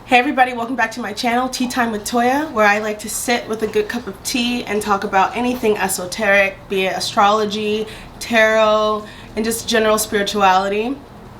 Hey everybody, welcome back to my channel, Tea Time with Toya, where I like to sit with a good cup of tea and talk about anything esoteric, be it astrology, tarot, and just general spirituality.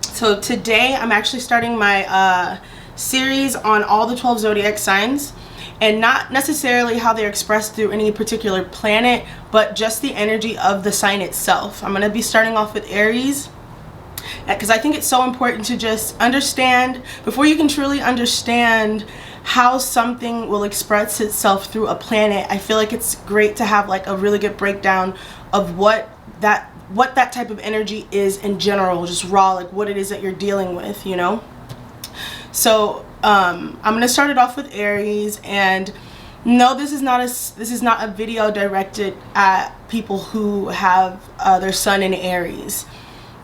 So today I'm actually starting my series on all the 12 zodiac signs, and not necessarily how they're expressed through any particular planet, but just the energy of the sign itself. I'm going to be starting off with Aries, because I think it's so important to just understand, before you can truly understand how something will express itself through a planet. I feel like it's great to have like a really good breakdown of what that type of energy is in general, just raw, like what it is that you're dealing with, you know. So I'm gonna start it off with Aries, and no, this is not a video directed at people who have their sun in Aries.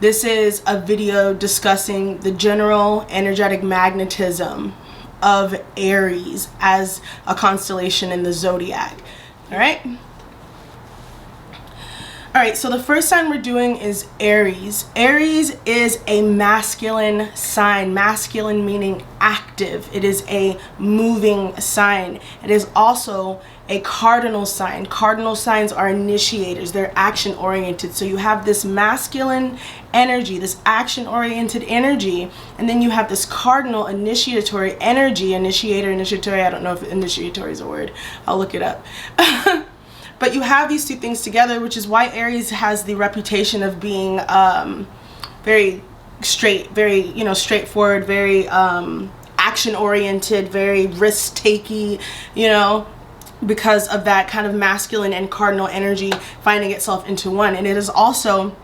This is a video discussing the general energetic magnetism of Aries as a constellation in the zodiac. Alright, so the first sign we're doing is Aries. Aries is a masculine sign. Masculine meaning active. It is a moving sign. It is also a cardinal sign. Cardinal signs are initiators. They're action oriented. So you have this masculine energy, this action oriented energy, and then you have this cardinal initiatory energy. Initiatory, I don't know if initiatory is a word. I'll look it up. But you have these two things together, which is why Aries has the reputation of being very straight, very, straightforward, very action oriented, very risk takey, because of that kind of masculine and cardinal energy finding itself into one. And it is also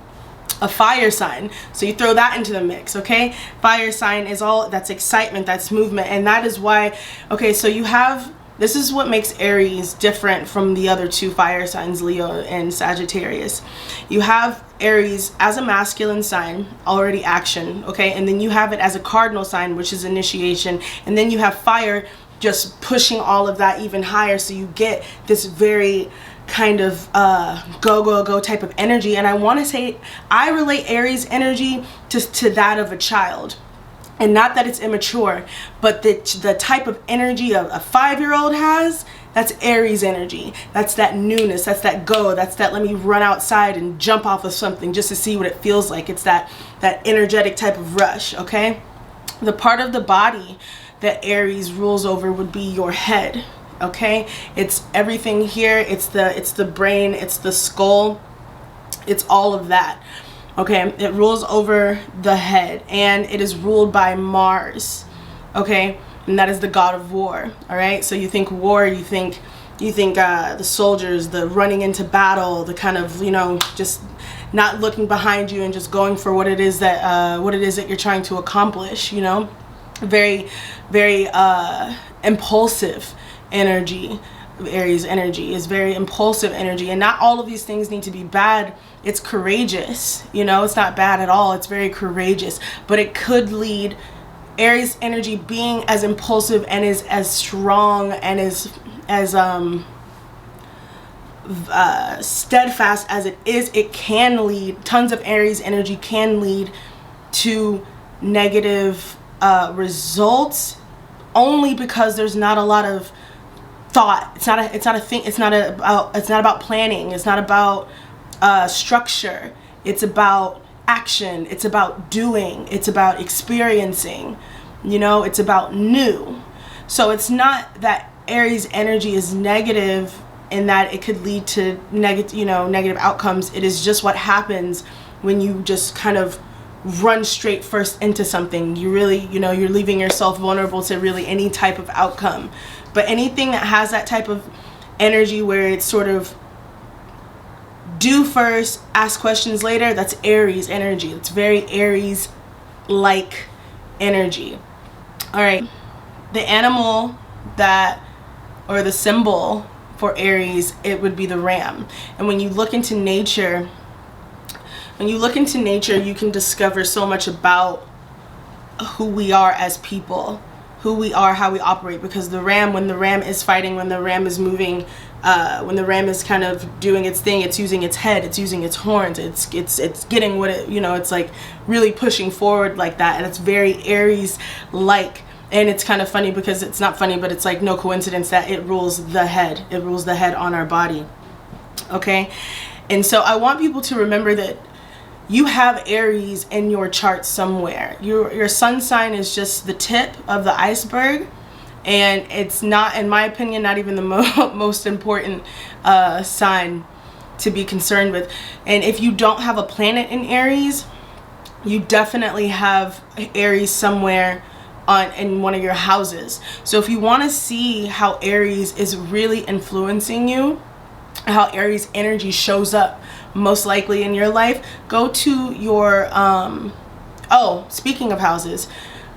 a fire sign, so you throw that into the mix. Okay, fire sign is all that's excitement, that's movement, and that is why, okay, so you have, this is what makes Aries different from the other two fire signs, Leo and Sagittarius. You have Aries as a masculine sign, already action, okay, and then you have it as a cardinal sign, which is initiation, and then you have fire just pushing all of that even higher, so you get this very kind of go type of energy. And I want to say I relate Aries energy to that of a child. And not that it's immature, but the type of energy a 5-year-old has, that's Aries energy. That's that newness, that's that go, that's that let me run outside and jump off of something just to see what it feels like. It's that energetic type of rush, okay? The part of the body that Aries rules over would be your head, okay? It's everything here, it's the brain, it's the skull, it's all of that. Okay, it rules over the head, and it is ruled by Mars, okay, and that is the god of war. All right, so you think war, you think the soldiers, the running into battle, the kind of, just not looking behind you and just going for what it is that you're trying to accomplish. Very impulsive energy. Aries energy is very impulsive energy, and not all of these things need to be bad. It's courageous, it's not bad at all. It's very courageous, but it could lead, Aries energy being as impulsive and is as strong and as steadfast as it is, it can lead, tons of Aries energy can lead to negative results, only because there's not a lot of thought. It's not a thing. It's not about planning. It's not about structure. It's about action. It's about doing. It's about experiencing. It's about new. So it's not that Aries energy is negative in that it could lead to negative outcomes. It is just what happens when you just kind of run straight first into something. You really, you're leaving yourself vulnerable to really any type of outcome. But anything that has that type of energy where it's sort of do first, ask questions later, that's Aries energy. It's very Aries-like energy. All right, the animal or the symbol for Aries, it would be the ram. And when you look into nature, you can discover so much about who we are as people, who we are, how we operate. Because the ram, when the ram is fighting, when the ram is moving, when the ram is kind of doing its thing, it's using its head, it's using its horns, it's getting what it, it's like really pushing forward like that. And it's very Aries like. And it's kind of funny because it's not funny, but it's like no coincidence that it rules the head. It rules the head on our body. Okay? And so I want people to remember that you have Aries in your chart somewhere. Your sun sign is just the tip of the iceberg, and it's not, in my opinion, not even the most important sign to be concerned with. And if you don't have a planet in Aries, you definitely have Aries somewhere in one of your houses. So if you want to see how Aries is really influencing you, how Aries energy shows up most likely in your life, go to your oh, speaking of houses,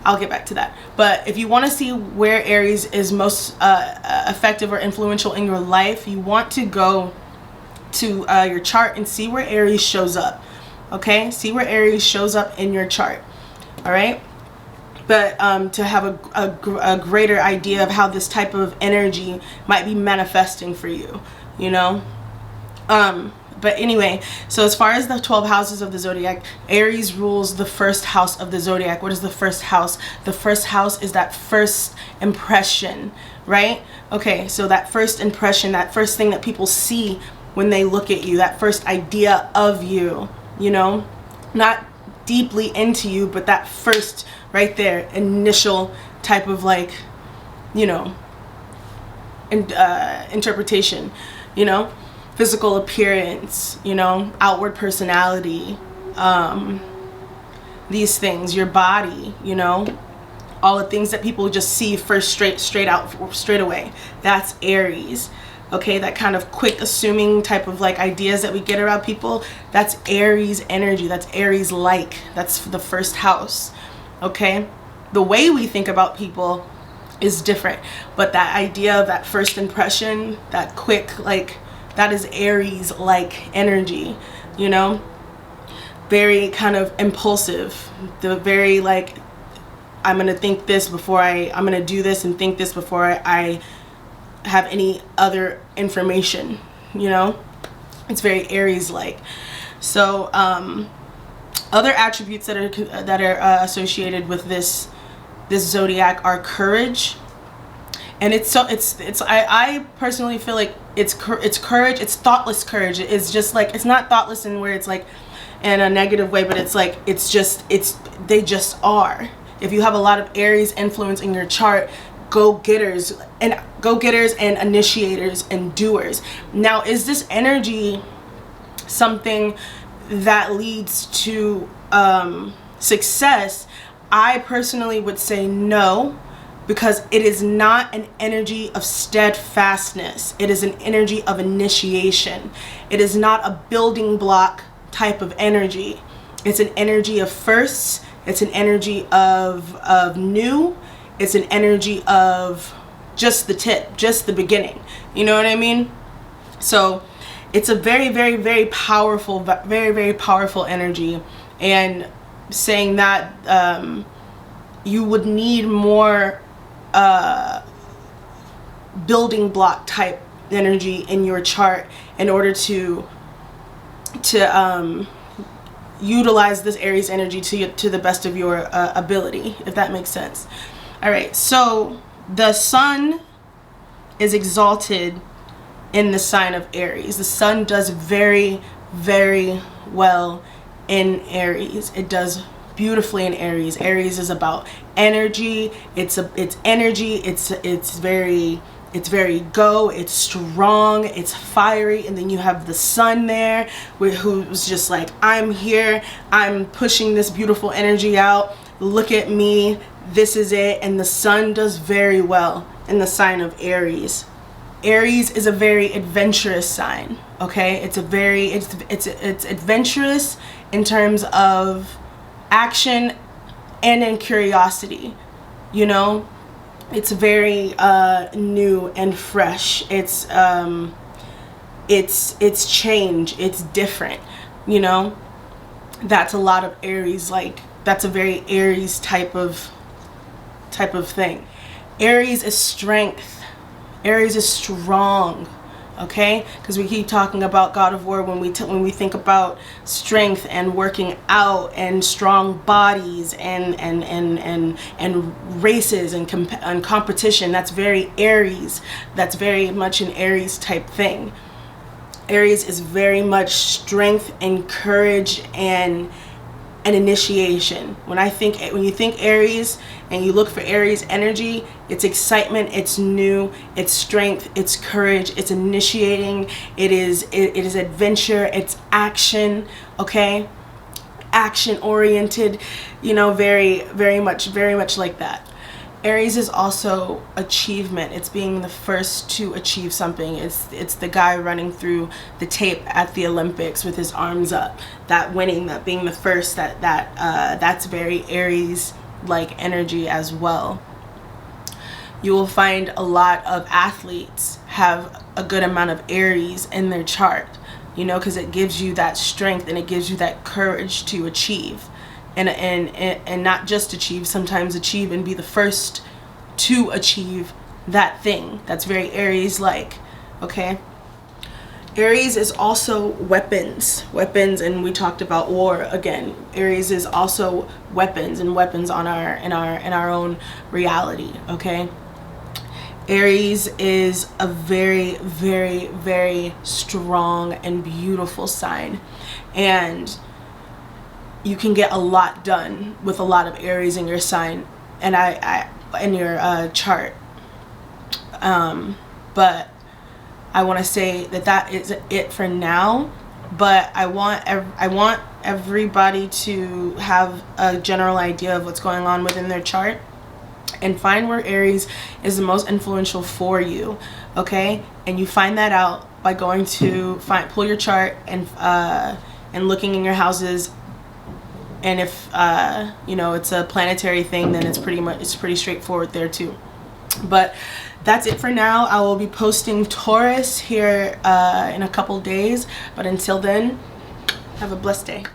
I'll get back to that. But if you want to see where Aries is most effective or influential in your life, you want to go to your chart and see where Aries shows up. Okay, see where Aries shows up in your chart. All right. But to have a greater idea of how this type of energy might be manifesting for you, you know. But anyway, so as far as the 12 houses of the zodiac, Aries rules the first house of the zodiac. What is the first house? The first house is that first impression, right? Okay, so that first impression, that first thing that people see when they look at you, that first idea of you, you know, not deeply into you, but that first right there initial type of, like, you know, interpretation, you know, physical appearance, you know, outward personality, these things, your body, you know, all the things that people just see first straight away. That's Aries. Okay, that kind of quick assuming type of like ideas that we get around people, that's Aries energy. That's Aries like. That's the first house. Okay, the way we think about people is different, but that idea of that first impression, that quick, like, that is Aries like energy, you know, very kind of impulsive, the very like, I'm gonna think this before I'm gonna do this and think this before I have any other information, you know. It's very Aries like. So other attributes that are associated with this zodiac are courage. And I personally feel like it's courage. It's thoughtless courage. It's just like, it's not thoughtless in where it's like in a negative way, but it's like, they just are. If you have a lot of Aries influence in your chart, go-getters and initiators and doers. Now, is this energy something that leads to success? I personally would say no, because it is not an energy of steadfastness. It is an energy of initiation. It is not a building block type of energy. It's an energy of firsts. It's an energy of new. It's an energy of just the tip, just the beginning. You know what I mean? So it's a very, very, very powerful, very, very powerful energy. And saying that you would need more building block type energy in your chart in order to utilize this Aries energy to the best of your ability, if that makes sense. All right, so the sun is exalted in the sign of Aries. The sun does very, very well in Aries. It does beautifully in Aries. Aries is about energy. It's energy. It's very go. It's strong. It's fiery. And then you have the sun there, who's just like, I'm here. I'm pushing this beautiful energy out. Look at me. This is it. And the sun does very well in the sign of Aries. Aries is a very adventurous sign. Okay, it's adventurous in terms of action and in curiosity. You know, it's very new and fresh. It's change. It's different. You know, that's a lot of Aries. Like, that's a very Aries type of thing. Aries is strength. Aries is strong. okay? Because we keep talking about God of War when we think about strength and working out and strong bodies and races and competition. That's very Aries. That's very much an Aries type thing. Aries is very much strength and courage and initiation. When you think Aries and you look for Aries energy, it's excitement, it's new, it's strength, it's courage, it's initiating, it is adventure, it's action, okay? Action oriented, you know, very much like that. Aries is also achievement. It's being the first to achieve something. It's the guy running through the tape at the Olympics with his arms up. That winning, that being the first, that's very Aries like energy as well. You will find a lot of athletes have a good amount of Aries in their chart, you know, because it gives you that strength and it gives you that courage to achieve. And not just achieve, sometimes achieve and be the first to achieve that thing. That's very Aries like, okay? Aries is also weapons, and we talked about war again. Aries is also weapons and weapons on in our own reality, okay? Aries is a very strong and beautiful sign, and you can get a lot done with a lot of Aries in your sign and in your chart. But I want to say that is it for now. But I want everybody to have a general idea of what's going on within their chart and find where Aries is the most influential for you, okay? And you find that out by going to pull your chart and looking in your houses. And if you know, it's a planetary thing, then it's pretty straightforward there too. But that's it for now. I will be posting Taurus here in a couple days, but until then, have a blessed day.